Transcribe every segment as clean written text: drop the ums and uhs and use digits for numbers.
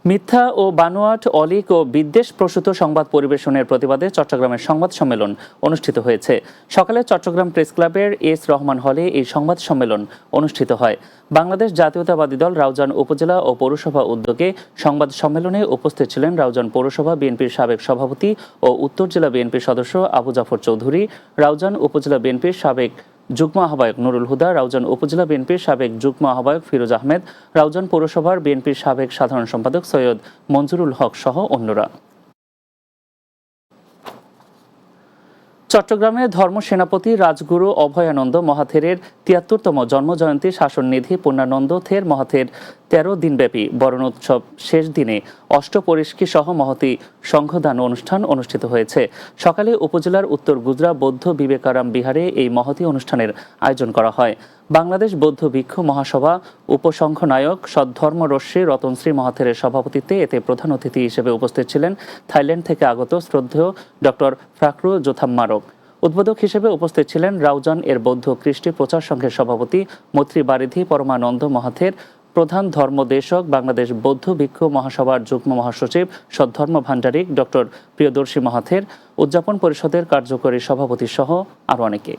মিথ্যা ও বানোয়াট অলীক ও বিদ্বেষ প্রসূত সংবাদ পরিবেশনের প্রতিবাদে চট্টগ্রামের সংবাদ সম্মেলন অনুষ্ঠিত হয়েছে। সকালে চট্টগ্রাম প্রেস ক্লাবের এস রহমান হলে এই সংবাদ সম্মেলন অনুষ্ঠিত হয়। বাংলাদেশ জাতীয়তাবাদী দল রাউজান উপজেলা ও পৌরসভা উদ্যোগে সংবাদ সম্মেলনে উপস্থিত ছিলেন রাউজান পৌরসভা বিএনপির সাবেক সভাপতি ও উত্তর জেলা বিএনপির সদস্য আবু জাফর চৌধুরী, রাউজান উপজেলা বিএনপির সাবেক যুগ্ম আহ্বায়ক নুরুল হুদা, রাউজান উপজেলা বিএনপির সাবেক যুগ্ম আহ্বায়ক ফিরোজ আহমেদ, রাউজান পৌরসভার বিএনপির সাবেক সাধারণ সম্পাদক সৈয়দ মঞ্জুরুল হক সহ অন্যরা। চট্টগ্রামে ধর্ম সেনাপতি রাজগুরু অভয়ানন্দ মহাথেরের ৭৩তম জন্মজয়ন্তী শাসননিধি পূর্ণানন্দ থের মহাথের ১৩ দিনব্যাপী বরণোৎসব শেষ দিনে অষ্টপরিষ্কি সহ মহতী সংঘদান অনুষ্ঠান অনুষ্ঠিত হয়েছে। সকালে উপজেলার উত্তর গুজরা বৌদ্ধ বিবেকারাম বিহারে এই মহতী অনুষ্ঠানের আয়োজন করা হয়। বাংলাদেশ বৌদ্ধ ভিক্ষু মহাসভা উপসংঘ নায়ক সদ্ধর্মরশ্মি রতনশ্রী মহাথেরের সভাপতিত্বে এতে প্রধান অতিথি হিসেবে উপস্থিত ছিলেন থাইল্যান্ড থেকে আগত শ্রদ্ধেয় ডক্টর ফ্রাকরু জোথাম্মারক। উদ্বোধক হিসেবে উপস্থিত ছিলেন রাউজান এর বৌদ্ধ কৃষ্টি প্রচার সংঘের সভাপতি মৈত্রী বারিধি পরমানন্দ মহাথের, প্রধান ধর্মদেশক বাংলাদেশ বৌদ্ধ ভিক্ষু মহাসভার যুগ্ম মহাসচিব সদ্ধর্ম ভান্ডারিক ডক্টর প্রিয়দর্শী মহাথের, উদযাপন পরিষদের কার্যকরী সভাপতি সহ আরও অনেকে।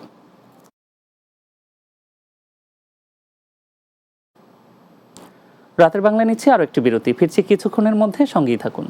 রাতের বাংলা নিচ্ছে আরও একটি বিরতি, ফিরছি কিছুক্ষণের মধ্যে, সঙ্গেই থাকুন।